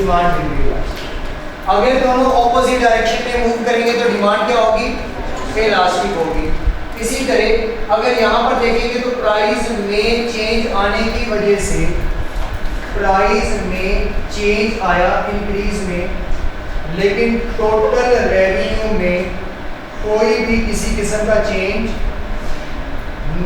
Demand will be elastic. अगर दोनों opposite direction में मूव करेंगे तो डिमांड क्या होगी? इलास्टिक होगी। इसी तरह अगर यहाँ पर देखेंगे तो प्राइस में चेंज आने की वजह से प्राइस में चेंज आया इंक्रीज में, लेकिन टोटल रेवेन्यू में कोई भी किसी किस्म का चेंज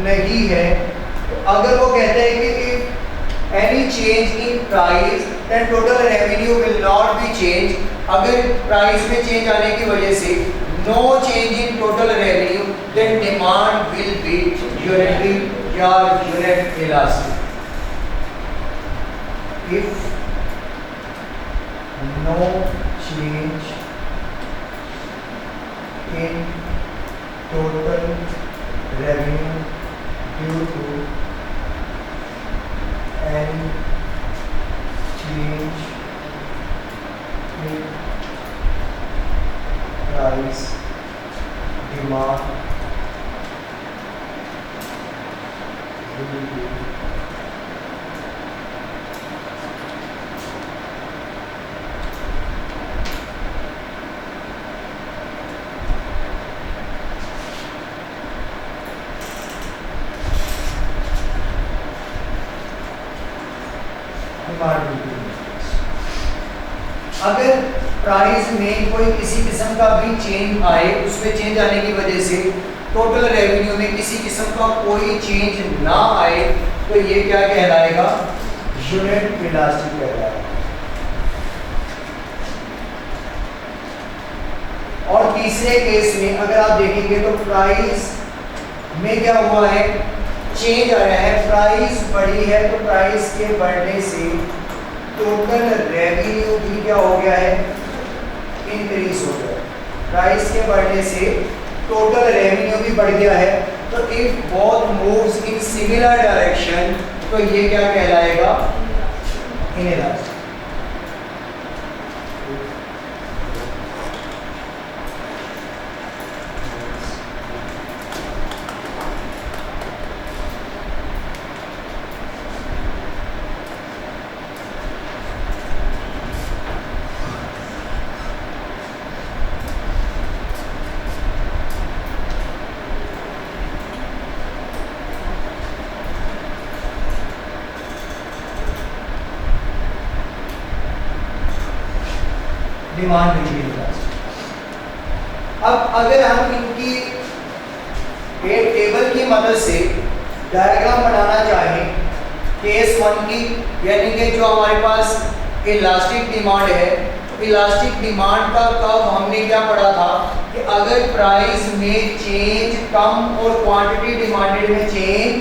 नहीं है, तो अगर वो कहते हैं कि any change in price then total revenue will not be change, अगर प्राइस में चेंज आने की वजह से no change in total revenue then demand will be unitary या unit elastic. If no change in total revenue due to any change in price demand will be अगर price में कोई किसी किस्म का भी चेंज आए, उसमें चेंज आने की वजह से टोटल रेवेन्यू में किसी किस्म का कोई चेंज ना आए, तो ये क्या कहलाएगा? यूनिट इलास्टिक कहलाएगा। और तीसरे केस में अगर आप देखेंगे तो प्राइस में क्या हुआ है? चेंज आया है, प्राइस बढ़ी है, तो प्राइस के बढ़ने से टोटल रेवेन्यू भी क्या हो गया है? इंक्रीज हो गया। प्राइस के बढ़ने से टोटल रेवेन्यू भी बढ़ गया है, तो if both moves in similar direction तो ये क्या कहलाएगा? Inelastic. Demand will be elastic. अब अगर हम इनकी एक टेबल की मदद से डायग्राम बनाना चाहें केस 1 की, यानी कि जो हमारे पास इलास्टिक डिमांड है, इलास्टिक डिमांड का कब हमने क्या पढ़ा था कि अगर प्राइस में चेंज कम और क्वांटिटी डिमांडेड में चेंज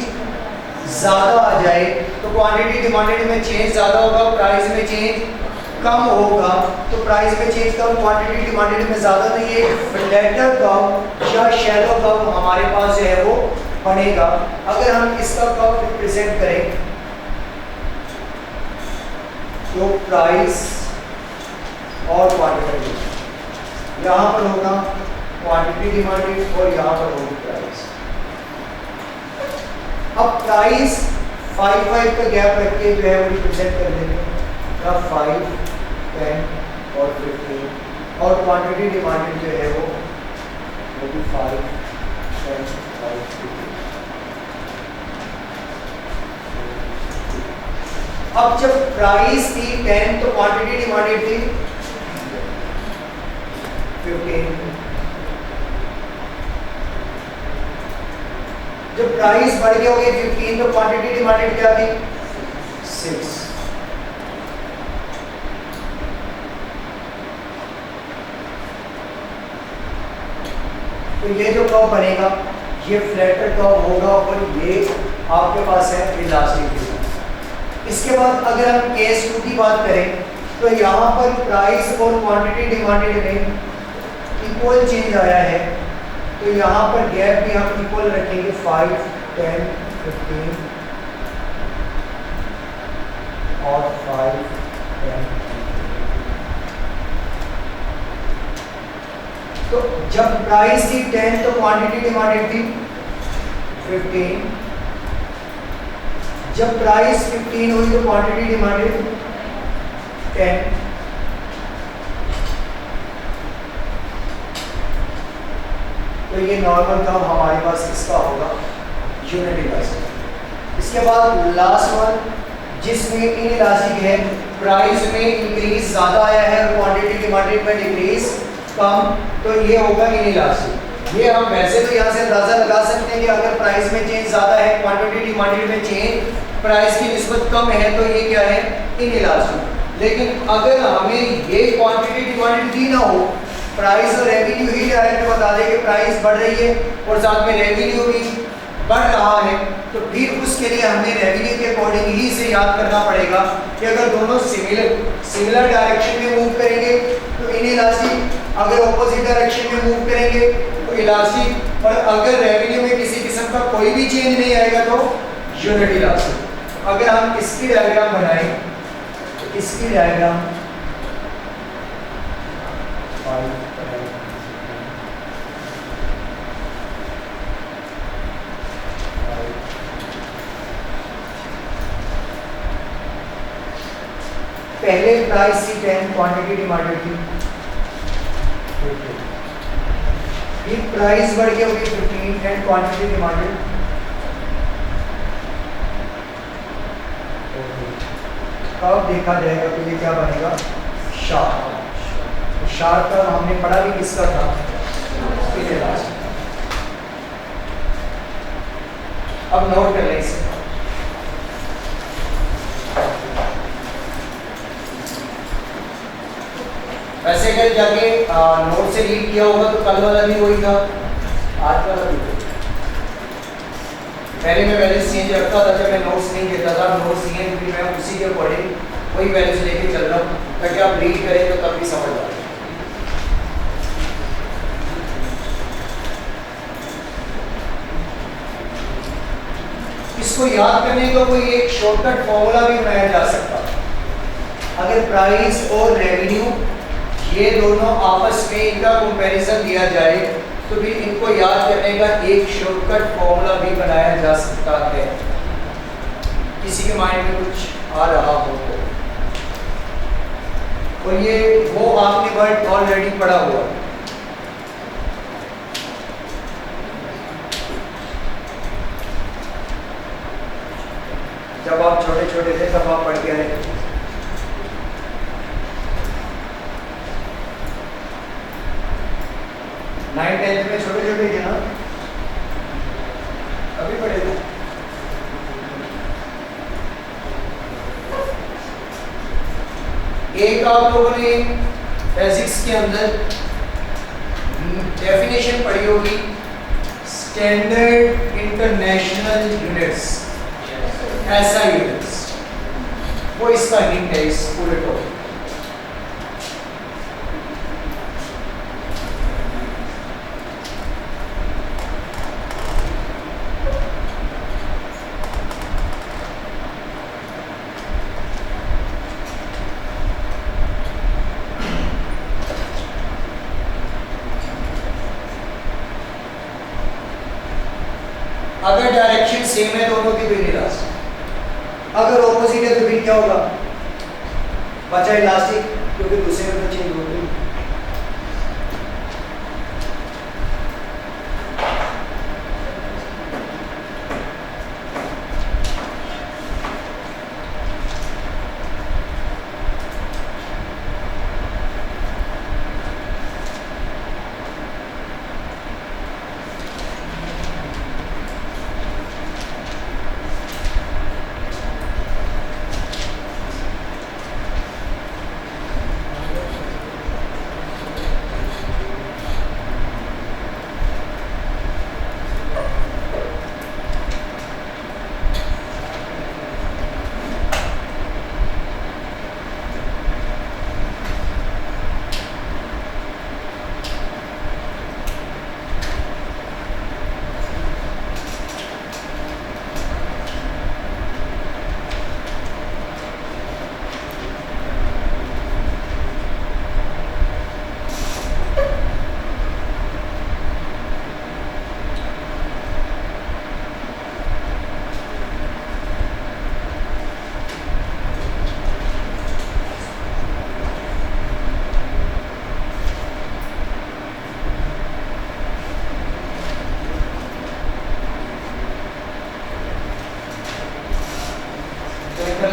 ज़्यादा आ जाए, तो क्वांटिटी डिमांडेड में चेंज ज़्यादा होगा, प्राइस में चेंज कम होगा, तो प्राइस में चेंज कम, क्वांटिटी डिमांडेड में ज़्यादा, तो ये फ्लैटर कर्व या शैडो कर्व हमारे पास जो है वो बनेगा। अगर हम इसका कर्व रिप्रेजेंट करें तो प्राइस और क्वांटिटी, यहाँ पर होगा क्वांटिटी डिमांडेड और यहाँ पर होगी प्राइस। अब प्राइस 5 का गैप रख के जो है वो रिप्रेजेंट कर देंगे, 5, 10 और 15, और क्वांटिटी डिमांडेड जो है वो भी 5, 10, 5, 15। अब जब प्राइस थी 10 तो क्वांटिटी डिमांडेड थी 15। जब प्राइस बढ़ गया हो गई 15 तो क्वांटिटी डिमांडेड क्या थी? 6। तो ये जो कर्व बनेगा ये फ्लैटर कर्व होगा और ये आपके पास है इलास्टिक। इसके बाद अगर हम केस 2 की बात करें तो यहाँ पर प्राइस और क्वांटिटी डिमांडेड में इक्वल चेंज आया है, तो यहाँ पर गैप भी हम इक्वल रखेंगे 5, 10, 15 और 5, 10। तो जब प्राइस थी 10 तो क्वांटिटी डिमांडेड थी 15। जब प्राइस 15 हुई तो क्वांटिटी डिमांडेड 10। तो ये नॉर्मल टर्म हमारे पास किसका होगा, यूनिट इलास्टिक। इसके बाद लास्ट वन जिसमें इनइलास्टिक है, प्राइस में इंक्रीज ज़्यादा आया है और क्वांटिटी डिमांडेड में डिक्रीज कम, तो ये होगा इनइलास्टिक। ये हम वैसे तो यहाँ से अंदाज़ा लगा सकते हैं कि अगर प्राइस में चेंज ज़्यादा है, क्वांटिटी डिमांडेड में चेंज प्राइस की निस्बत कम है, तो ये क्या है, इनइलास्टिक। लेकिन अगर हमें ये क्वांटिटी डिमांडेड दी ना हो, प्राइस और रेवेन्यू ही डायरेक्ट बता दे कि प्राइस बढ़ रही है और साथ में रेवेन्यू भी बढ़ रहा है, तो फिर उसके लिए हमें रेवेन्यू के अकॉर्डिंग ही से याद करना पड़ेगा कि अगर दोनों सिमिलर डायरेक्शन में मूव करेंगे तो इनइलास्टिक, अगर ऑपोजिट डायरेक्शन में मूव करेंगे तो इलास्टिक, और अगर रेवेन्यू में किसी किस्म का कोई भी चेंज नहीं आएगा तो यूनिट इलास्टिक। अगर हम इसकी डायग्राम बनाएं तो इसकी डायग्राम पहले प्राइस थी 10, क्वांटिटी डिमांडेड थी 50, फिर प्राइस बढ़ गया होगी 15 एंड क्वांटिटी डिमांडेड 40। कब देखा जाएगा तो ये क्या बनेगा, शार्प। शार्प का हमने पढ़ा भी किसका था, अब नोट कर लें इसे। वैसे अगर जाके नोट से रीड किया होगा तो कल वाला भी वही था, आज वाला भी वही। पहले मैं वैल्यूज चेंज रखता था जब मैं नोट्स नहीं देता था, नोट्स दिए क्योंकि मैं उसी के अकॉर्डिंग वही वैल्यूज लेके चल रहा हूँ ताकि आप रीड करें तो तब भी समझ आए। इसको याद करने का कोई एक शॉर्टकट फॉर्मूला भी बनाया जा सकता है। अगर प्राइस और रेवेन्यू ये दोनों आपस में इनका कंपैरिजन दिया जाए तो फिर इनको याद करने का एक शॉर्टकट फॉर्मूला भी बनाया जा सकता है। किसी के माइंड में कुछ आ रहा हो तो, और ये वो आपने वर्ड ऑलरेडी पढ़ा हुआ है। जब आप छोटे छोटे थे तब आप पढ़ के आए। नाइन टेंथ में छोटे छोटे थे ना, अभी पढ़े थे। एक आप लोगों ने फिजिक्स के अंदर डेफिनेशन पढ़ी होगी, स्टैंडर्ड इंटरनेशनल यूनिट्स, ऐसा यूनिट्स, वो इसका हिंट है इस पूरे टॉपिक। अगर डायरेक्शन सेम है दोनों की तो इलास्टिक, अगर ऑपोजिट है तो फिर क्या होगा, बचा इलास्टिक क्योंकि दूसरे में तो चेंज हो गई।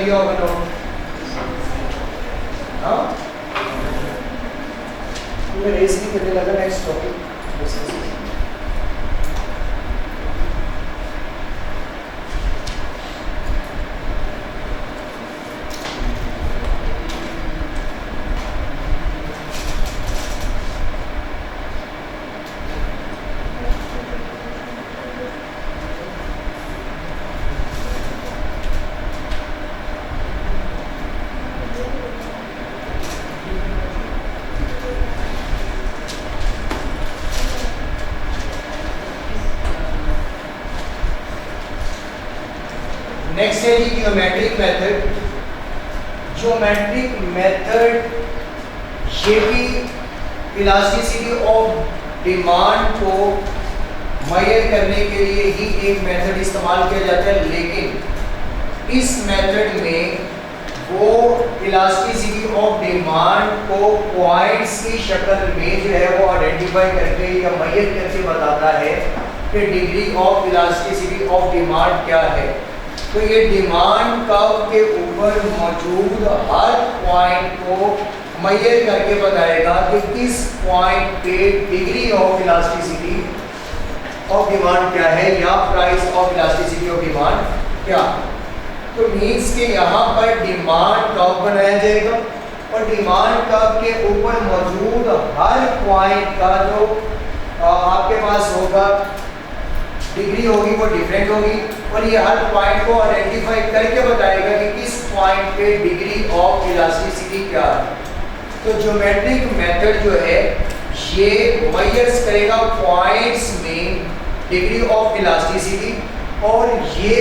लिया होगा नोट? हाँ, मैं रेस नहीं करने लगा। नेक्स्ट टॉपिक नेक्स्ट है जी ज्योमेट्रिक मेथड। ज्योमेट्रिक मेथड ये भी इलास्टिसिटी ऑफ डिमांड को मेजर करने के लिए ही एक मेथड इस्तेमाल किया जाता है, लेकिन इस मेथड में वो इलास्टिसिटी ऑफ डिमांड को पॉइंट्स की शक्ल में जो है वो आइडेंटिफाई करके या मेजर करके बताता है कि degree of elasticity of demand क्या है। तो ये डिमांड कर्व के ऊपर मौजूद हर पॉइंट को मेजर करके बताएगा कि किस पॉइंट पे degree of elasticity of demand क्या है या price of elasticity of demand क्या। तो मीन्स के यहाँ पर डिमांड कर्व बनाया जाएगा और डिमांड कर्व के ऊपर मौजूद हर पॉइंट का जो आपके पास होगा डिग्री होगी वो डिफरेंट होगी, और ये हर पॉइंट को आइडेंटिफाई करके बताएगा कि किस पॉइंट पे डिग्री ऑफ इलास्टिसिटी क्या है। तो ज्योमेट्रिक मेथड जो है ये मेजर्स करेगा पॉइंट्स में डिग्री ऑफ इलास्टिसिटी, और ये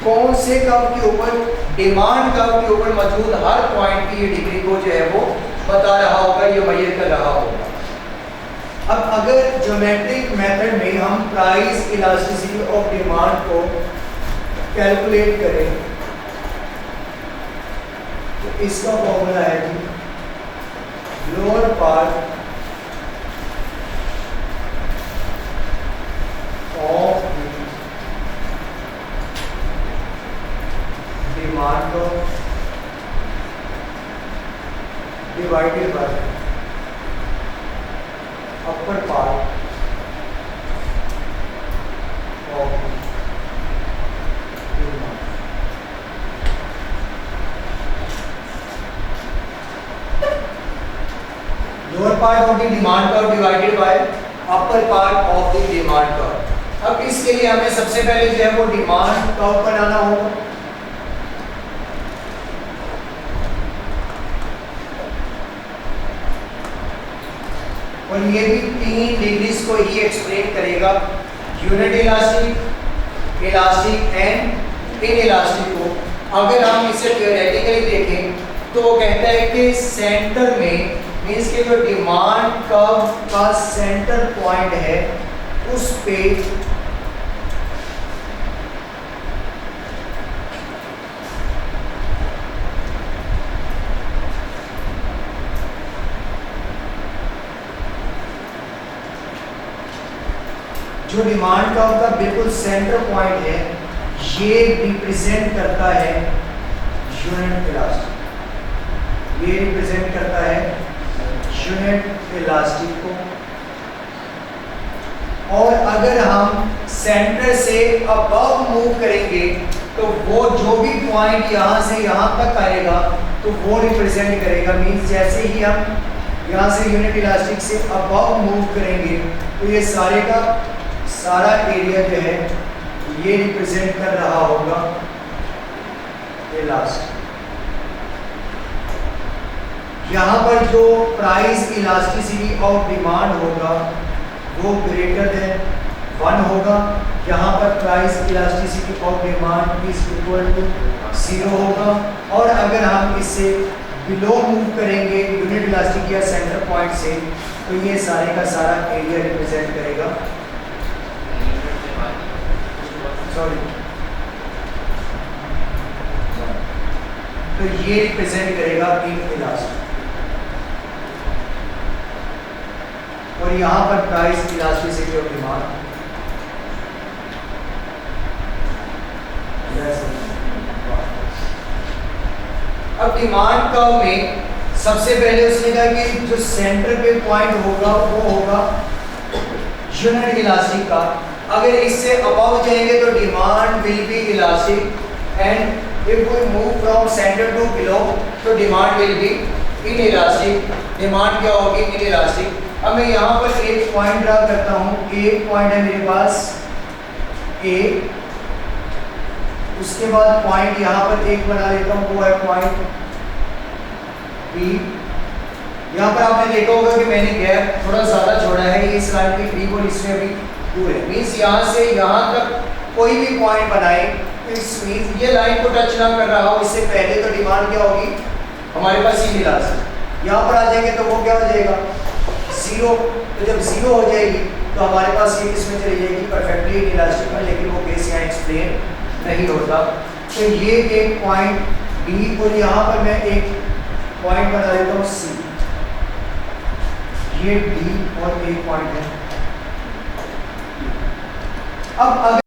कौन से कर्व के ऊपर, डिमांड कर्व के ऊपर मौजूद हर पॉइंट की ये डिग्री को जो है वो बता रहा होगा, ये मेजर कर रहा होगा। अब अगर ज्योमेट्रिक मेथड में हम प्राइस इलास्टिसिटी ऑफ डिमांड को कैलकुलेट करें तो इसका फॉर्मूला है कि लोअर पार्ट ऑफ डिमांड को divided by upper part of demand. Lower part of the demand curve divided by upper part of the demand curve. अब इसके लिए हमें सबसे पहले जो है वो डिमांड कर्व बनाना होगा। और ये भी 3 डिग्रीज को ही एक्सप्लेन करेगा, unit elastic, elastic and in elastic को। अगर हम इसे थ्योरेटिकली देखें तो वो कहता है कि सेंटर में मीन्स के जो डिमांड कर्व का सेंटर पॉइंट है उस पे जो डिमांड कर्व का बिल्कुल सेंटर पॉइंट है ये रिप्रेजेंट करता है यूनिट इलास्टिक। ये रिप्रेजेंट करता है यूनिट इलास्टिक को। और अगर हम सेंटर से अबव मूव करेंगे तो वो जो भी पॉइंट यहाँ से यहाँ तक आएगा तो वो रिप्रेजेंट करेगा, मीन्स जैसे ही हम यहाँ से यूनिट इलास्टिक से अबव मूव करेंगे तो ये सारे का सारा एरिया जो है ये रिप्रेजेंट कर रहा होगा इलास्टिक। यहाँ पर जो प्राइस इलास्टिसिटी ऑफ डिमांड होगा वो ग्रेटर देन 1 होगा। यहाँ पर price elasticity of demand is equal to 0 होगा। और अगर हम इससे बिलो मूव करेंगे यूनिट इलास्टिक या सेंटर पॉइंट से तो ये सारे का सारा एरिया रिप्रेजेंट करेगा, सॉरी, तो ये रिप्रेजेंट करेगा इन इलास्टिक। और यहाँ पर प्राइस इलास्टिसिटी ऑफ डिमांड अब डिमांड कर्व में सबसे पहले उसने कहा कि जो सेंटर पे पॉइंट होगा वो होगा यूनिट इलास्टिक का। अगर इससे अबव जाएंगे तो demand will be elastic and if we move from centre to below तो demand will be inelastic. Demand क्या होगी? Inelastic. अब मैं यहाँ पर एक पॉइंट ड्रा करता हूँ। एक पॉइंट है मेरे पास ए, उसके बाद पॉइंट यहाँ पर एक बना लेता हूँ, वो है पॉइंट बी। यहाँ पर आपने देखा होगा कि मैंने गैप थोड़ा ज़्यादा छोड़ा है, ये इस लाइन की करीब और इसमें अभी दूर है। मीन्स यहाँ से यहाँ तक कोई भी पॉइंट बनाए तो इस मीन्स ये लाइन को टच ना कर रहा हो इससे पहले तो डिमांड क्या होगी हमारे पास? ये मिला से यहाँ पर आ जाएंगे तो वो क्या हो जाएगा? ज़ीरो। तो जब ज़ीरो हो जाएगी तो हमारे पास ये किसमें चली जाएगी? परफेक्टली इलास्टिक में। लेकिन वो केस यहाँ एक्सप्लेन नहीं होता। तो ये एक पॉइंट बी और यहाँ पर मैं एक पॉइंट बना देता हूँ सी। ये डी और एक पॉइंट है। अब अगर